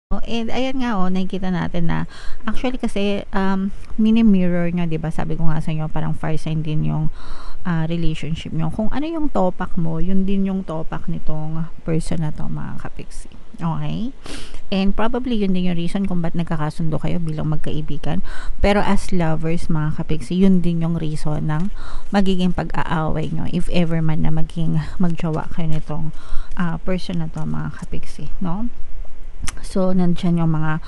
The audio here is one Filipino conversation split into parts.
Oh, and ayan nga, nakikita natin na actually kasi, mini-mirror niyo, 'di ba, sabi ko nga sa inyo parang fire sign din yung, relationship niyo. Kung ano yung topak mo, yun din yung topak nitong person na 'to, mga ka-pixie, okey? And probably yun din yung reason kung ba't nagkakasundo kayo bilang magkaibigan. Pero as lovers, mga ka-pixie, yun din yung reason ng magiging pag-aaway niyo if ever man na maging mag-jowa kayo nitong, person na 'to, mga ka-pixie, 'no? So, nandiyan yung mga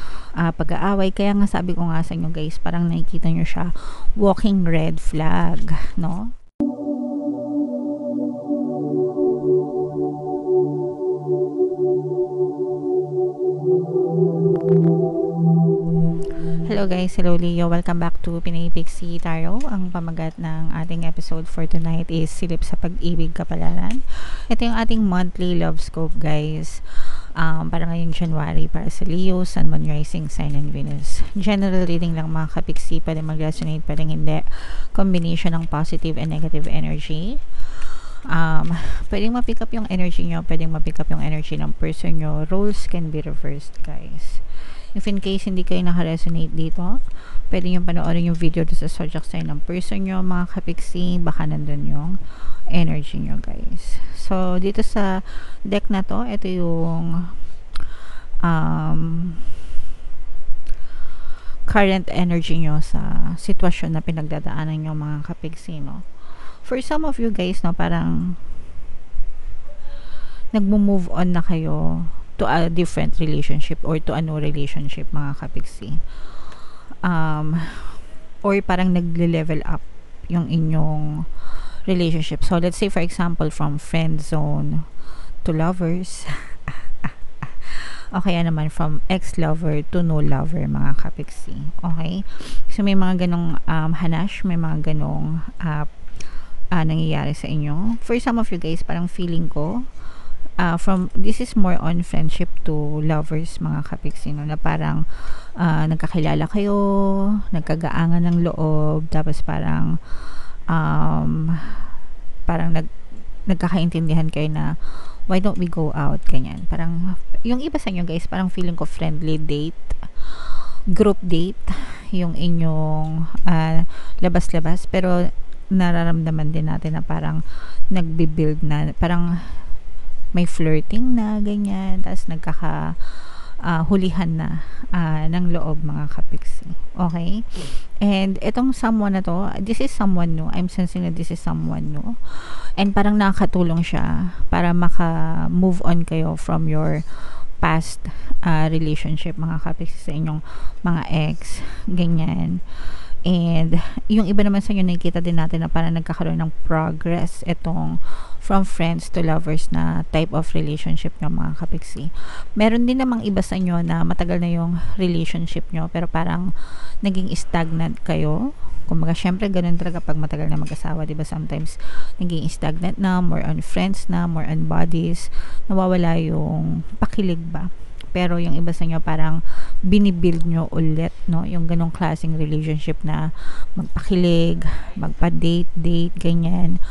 pag-aaway. Kaya nga sabi ko nga sa inyo guys, parang nakikita nyo siya, walking red flag, no? Hello guys, hello Leo. Welcome back to Pinay Pixie Tarot. Ang pamagat ng ating episode for tonight is Silip sa Pag-ibig Kapalaran. Ito yung ating monthly love scope guys. Para ngayong January para sa Leo, Sun, Moon, Rising, Sign, and Venus. General reading lang mga kapiksi, pwede mag-resonate, pwede hindi. Combination ng positive and negative energy. Pwedeng ma-pick up yung energy nyo, pwedeng ma-pick up yung energy ng person nyo. Roles can be reversed guys. If in case hindi kayo naka-resonate dito, pwede nyo panoorin yung video doon sa zodiac sign ng person nyo, mga kapiksi, baka nandun yung energy nyo guys. So, dito sa deck na to, ito yung current energy nyo sa sitwasyon na pinagdadaanan nyo, mga kapiksi, no? For some of you guys, no, parang nagmo-move on na kayo to a different relationship or to a new relationship, mga kapiksi. Or parang nagle-level up yung inyong relationship. So, let's say for example, from friend zone to lovers. O kaya naman from ex-lover to no lover, mga kapiksi. Okay? So, may mga ganong hanash, may mga ganong nangyayari sa inyo. For some of you guys, parang feeling ko, this is more on friendship to lovers, mga kapiksi, no? Na parang nagkakilala kayo, nagkagaangan ng loob, tapos parang nagkakaintindihan kayo na why don't we go out, ganyan. Parang yung iba sa inyo guys, parang feeling ko friendly date, group date yung inyong labas-labas, pero nararamdaman din natin na parang nagbi-build na, parang may flirting na, ganyan, tapos hulihan na ng loob, mga kapiksi. Okay? And itong someone na to, this is someone new. I'm sensing that this is someone new. And parang nakakatulong siya para maka-move on kayo from your past relationship, mga kapiksi, sa inyong mga ex, ganyan. And yung iba naman sa inyo, nakikita din natin na parang nagkakaroon ng progress itong from friends to lovers na type of relationship nyo, mga kapiksi. Meron din namang iba sa inyo na matagal na yung relationship nyo, pero parang naging stagnant kayo. Kumbaga, syempre, ganun talaga pag matagal na mag-asawa, diba? Sometimes, naging stagnant na, more on friends na, more on bodies, nawawala yung pakilig ba? Pero yung iba sa inyo parang binibuild nyo ulit, no? Yung ganong klaseng relationship na magpakilig, magpa-date, ganyan.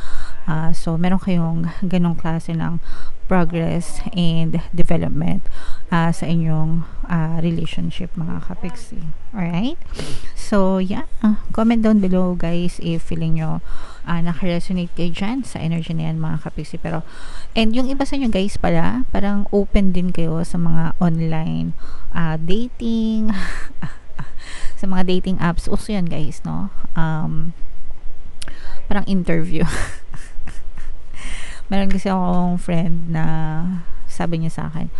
So, meron kayong ganong klase ng progress and development sa inyong relationship, mga kapiksi. Alright? So, yeah. Comment down below, guys, if feeling nyo naka-resonate kayo dyan sa energy na yan, mga kapiksi. Pero, and yung iba sa inyo, guys, pala, parang open din kayo sa mga online dating, sa mga dating apps. Uso yan, guys, no? Parang interview. Meron kasi akong friend na sabi niya sa akin,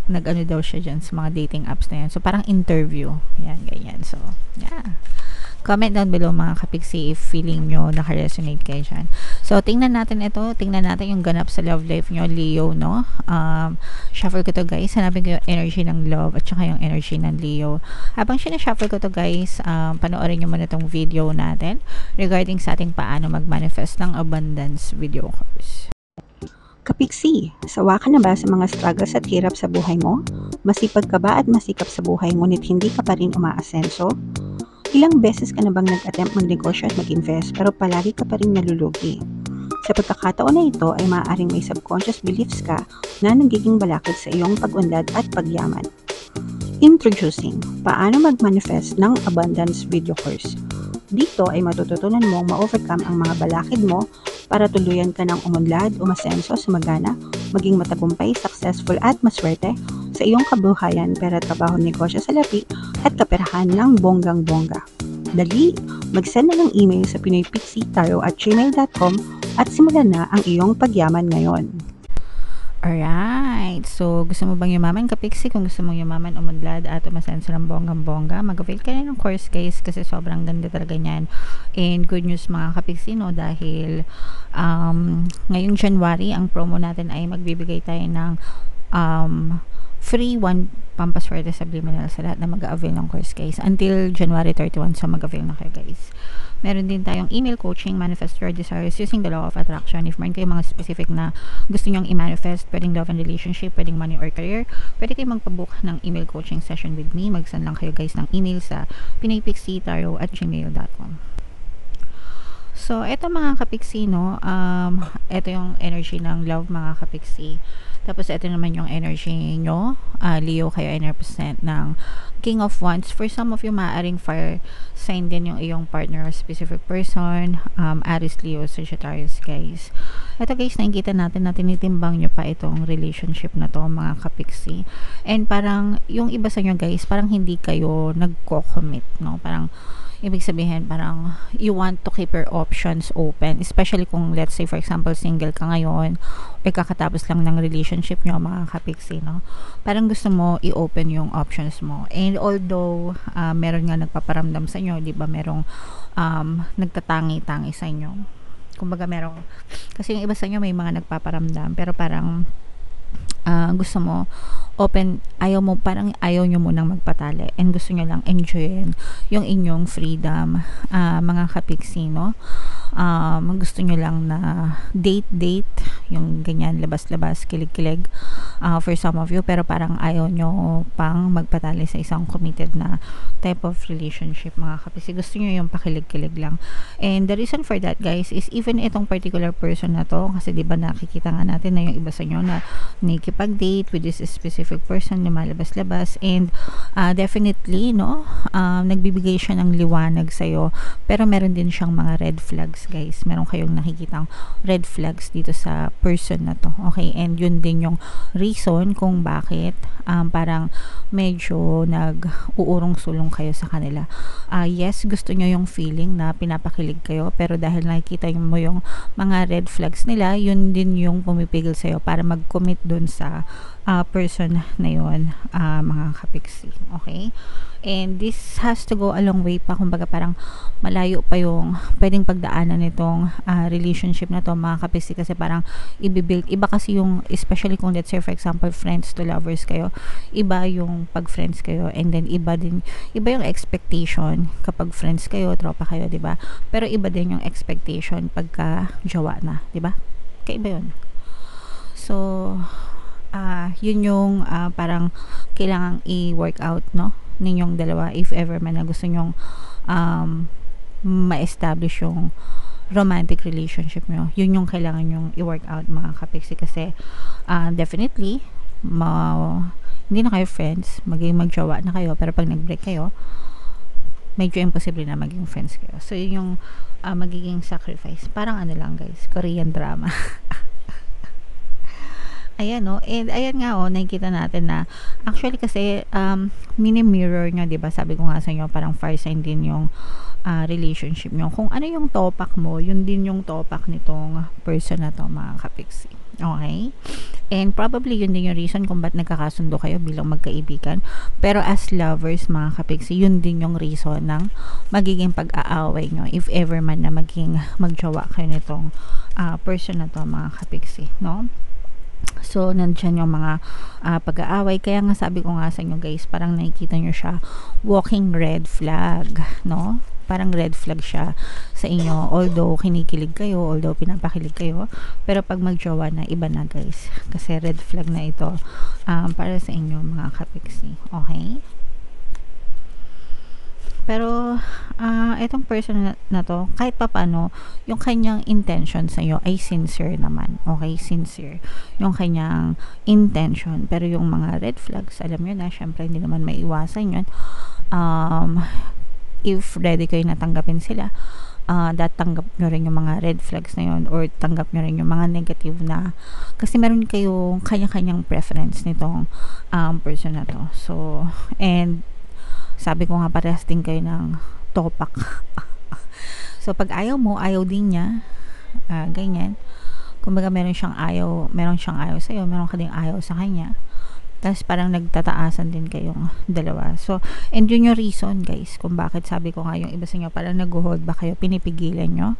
nag-ano daw siya dyan sa mga dating apps na yan. So, parang interview. Yan, ganyan. So, yeah. Comment down below, mga kapiksi, if feeling nyo naka-resonate kayo dyan. So, tingnan natin ito. Tingnan natin yung ganap sa love life nyo, Leo, no? Shuffle ko to, guys. Hanapin ko yung energy ng love at saka yung energy ng Leo. Habang sinashuffle ko to, guys, panoorin nyo muna itong video natin regarding sa ating paano mag-manifest ng abundance video course. Kapiksi, sawa ka na ba sa mga struggles at hirap sa buhay mo? Masipag ka ba at masikap sa buhay ngunit hindi ka pa rin umaasenso? Ilang beses ka na bang nag-attempt magnegosyo at mag-invest pero palagi ka pa rin nalulugi? Sa pagkakataon na ito ay maaaring may subconscious beliefs ka na nagiging balakid sa iyong pag-unlad at pagyaman. Introducing, paano mag-manifest ng abundance video course. Dito ay matututunan mong ma-overcome ang mga balakid mo para tuluyan ka ng umunlad, umasenso, sumagana, maging matagumpay, successful at maswerte sa iyong kabuhayan, pera, trabaho, negosyo, salapi at kaperahan ng bonggang-bongga. Dali, mag-send na ng email sa pinoypixie@gmail.com at simulan na ang iyong pagyaman ngayon. Alright. So, gusto mo bang yumaman, kapiksi? Kung gusto mong yumaman, umunlad at umasenso ng bonggang-bongga, mag-avail ka na ng course, guys, kasi sobrang ganda talaga niyan. And good news, mga kapiksi, no? Dahil ngayong January, ang promo natin ay magbibigay tayo ng free one pampaswerte subliminal sa lahat na mag-avail ng course, guys. Until January 31, so mag-avail na kayo, guys. Meron din tayong email coaching, manifest your desires using the law of attraction. If meron kayong mga specific na gusto nyong i-manifest, pwedeng love and relationship, pwedeng money or career, pwede kayong magpabook ng email coaching session with me. Mag-send lang kayo, guys, ng email sa pinoypixie@gmail.com. So, eto mga kapiksi, no? Eto yung energy ng love, mga kapiksi. Tapos, ito naman yung energy nyo. Leo, kayo ay represent ng King of Wands. For some of you, maaaring fire sign din yung iyong partner or specific person. Aries, Leo, Sagittarius, guys. Ito, guys, nakikita natin na tinitimbang nyo pa itong relationship na to, mga kapiksi. And parang, yung iba sa nyo, guys, parang hindi kayo nagko-commit, no? Parang, ibig sabihin, parang you want to keep your options open, especially kung, let's say, for example, single ka ngayon or kakatapos lang ng relationship nyo, mga kapiksi, no? Parang gusto mo i-open yung options mo. And although meron nga nagpaparamdam sa inyo, di ba, merong nagtatangi-tangi sa inyo, kumbaga merong, kasi yung iba sa inyo may mga nagpaparamdam, pero parang gusto mo open, parang ayaw nyo munang magpatali and gusto nyo lang enjoyin yung inyong freedom, mga kapiksi, no? Gusto nyo lang na date, yung ganyan, labas-labas, kilig-kilig, for some of you, pero parang ayaw nyo pang magpatali sa isang committed na type of relationship, mga kapiksi. Gusto nyo yung pakilig-kilig lang. And the reason for that, guys, is even itong particular person na to, kasi diba nakikita nga natin na yung iba sa inyo na nakikipag-date with this specific person, lumalabas-labas, and definitely, no, nagbibigay siya ng liwanag sa'yo, pero meron din siyang mga red flags, guys. Meron kayong nakikitang red flags dito sa person na to, okay? And yun din yung reason kung bakit parang medyo nag-uurong-sulong kayo sa kanila. Yes, gusto nyo yung feeling na pinapakilig kayo, pero dahil nakikita mo yung mga red flags nila, yun din yung pumipigil sa'yo para mag-commit dun sa person na yun, mga kapiksi, okay? And this has to go a long way pa, kumbaga parang malayo pa yung pwedeng pagdaanan nitong relationship na to, mga kapiksi, kasi parang ibibuild, iba kasi yung, especially kung let's say for example friends to lovers kayo, iba yung pag friends kayo, and then iba yung expectation kapag friends kayo, tropa kayo, diba? Pero iba din yung expectation pagka jowa na, diba? Kaiba yun. So yun yung parang kailangang i-work out, no, ninyong dalawa, if ever man na gusto nyong ma-establish yung romantic relationship nyo. Yun yung kailangan nyong i-work out, mga kapiksi, kasi definitely hindi na kayo friends, magjowa na kayo, pero pag nag-break kayo, medyo imposible na maging friends kayo. So yun yung magiging sacrifice. Parang ano lang, guys, Korean drama. Ayan, no? And ayan nga, nakikita natin na actually kasi mini-mirror nyo, diba? Sabi ko nga sa inyo, parang fire sign din yung relationship nyo. Kung ano yung topak mo, yun din yung topak nitong person na to, mga kapiksi. Okay? And probably yun din yung reason kung ba't nagkakasundo kayo bilang magkaibigan. Pero as lovers, mga kapiksi, yun din yung reason ng magiging pag-aaway nyo, if ever man na magjowa kayo nitong person na to, mga kapiksi, no? So, nandyan yung mga pag-aaway. Kaya nga sabi ko nga sa inyo, guys, parang nakikita nyo siya, walking red flag, no? Parang red flag siya sa inyo. Although kinikilig kayo, although pinapakilig kayo, pero pag magjowa na, iba na, guys. Kasi red flag na ito para sa inyo, mga kapiksi. Okay? Pero, itong person na to, kahit papaano, yung kanyang intention sa'yo ay sincere naman. Okay? Sincere. Yung kanyang intention. Pero yung mga red flags, alam nyo na, syempre, hindi naman maiwasan yun. If ready kayo na tanggapin sila, tanggap nyo rin yung mga red flags na yun, or tanggap nyo rin yung mga negative na, kasi meron kayong kanya-kanyang preference nitong person na to. So, and sabi ko nga, parehas din kayo ng topak. So, pag ayaw mo, ayaw din niya, ganyan. Kumbaga, meron siyang ayaw sa'yo, meron ka ding ayaw sa kanya. Tapos parang nagtataasan din kayong dalawa. So, and yun yung reason, guys, kung bakit sabi ko nga yung iba sa inyo, parang nag-hold ba kayo, pinipigilan nyo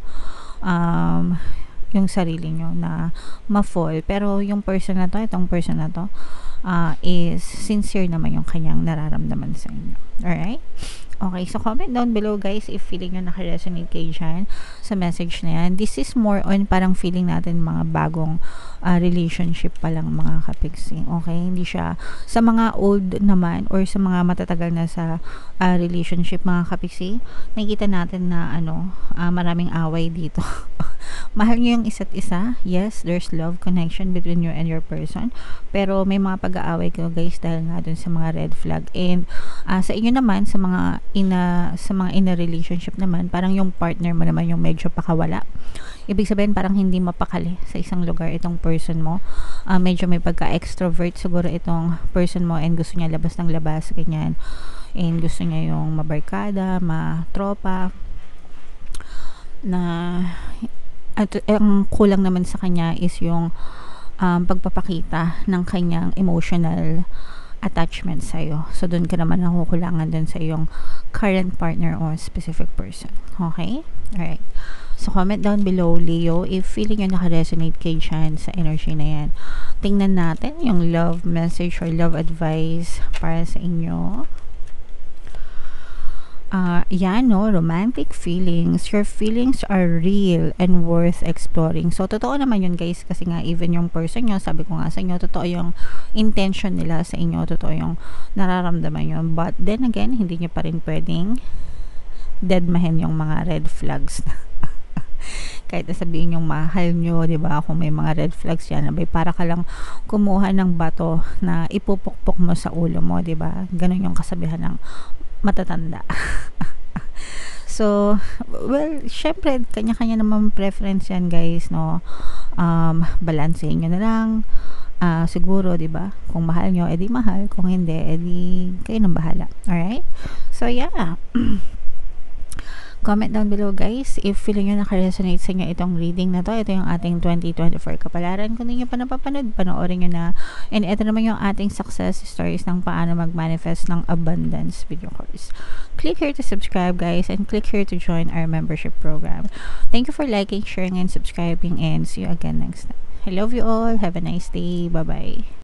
yung sarili nyo na ma-fall. Pero yung person na to, itong person na to, is sincere naman yung kanyang nararamdaman sa inyo. Alright? Okay, so comment down below, guys, if feeling nyo nakaresonate kayo dyan sa message na yan. This is more on parang feeling natin mga bagong relationship pa lang, mga kapiksi. Okay, hindi siya sa mga old naman or sa mga matatagal na sa relationship, mga kapiksi. Nakikita natin na maraming away dito. Mahal nyo yung isa't isa. Yes, there's love connection between you and your person. Pero may mga pag-aaway kayo, guys, dahil nga dun sa mga red flag. And sa inyo naman, sa mga in a relationship naman, parang yung partner mo naman yung medyo pakawala. Ibig sabihin, parang hindi mapakali sa isang lugar itong person mo. Medyo may pagka-extrovert siguro itong person mo, and gusto niya labas ng labas, ganyan. And gusto niya yung mabarkada, matropa, na at ang kulang naman sa kanya is yung pagpapakita ng kanyang emotional attachment sa'yo. So, doon ka naman nakukulangan dun sa iyong current partner or specific person. Okay? Alright. So, comment down below, Leo, if feeling nyo naka-resonate kayo dyan sa energy na yan. Tingnan natin yung love message or love advice para sa inyo. Yan, no, romantic feelings. Your feelings are real and worth exploring. So, totoo naman yun, guys, kasi nga, even yung person nyo, sabi ko nga sa inyo, totoo yung intention nila sa inyo, totoo yung nararamdaman nyo. But, then again, hindi nyo pa rin pwedeng deadmahin yung mga red flags. Kahit sabihin yung mahal nyo, diba, kung may mga red flags yan, abay, para ka lang kumuha ng bato na ipupukpok mo sa ulo mo, diba? Ganun yung kasabihan ng matatanda. So, well, syempre, kanya-kanya naman preference yan, guys, no? Balansehin nyo na lang. Siguro, diba? Kung mahal nyo, edi mahal. Kung hindi, edi kayo nang bahala. Alright? So, yeah. Comment down below, guys, if feeling nyo naka-resonate sa inyo itong reading na to. Ito yung ating 2024 kapalaran. Kung hindi nyo pa napapanood, panoorin nyo na. And ito naman yung ating success stories ng paano mag-manifest ng abundance video course. Click here to subscribe, guys, and click here to join our membership program. Thank you for liking, sharing, and subscribing, and see you again next time. I love you all. Have a nice day. Bye-bye.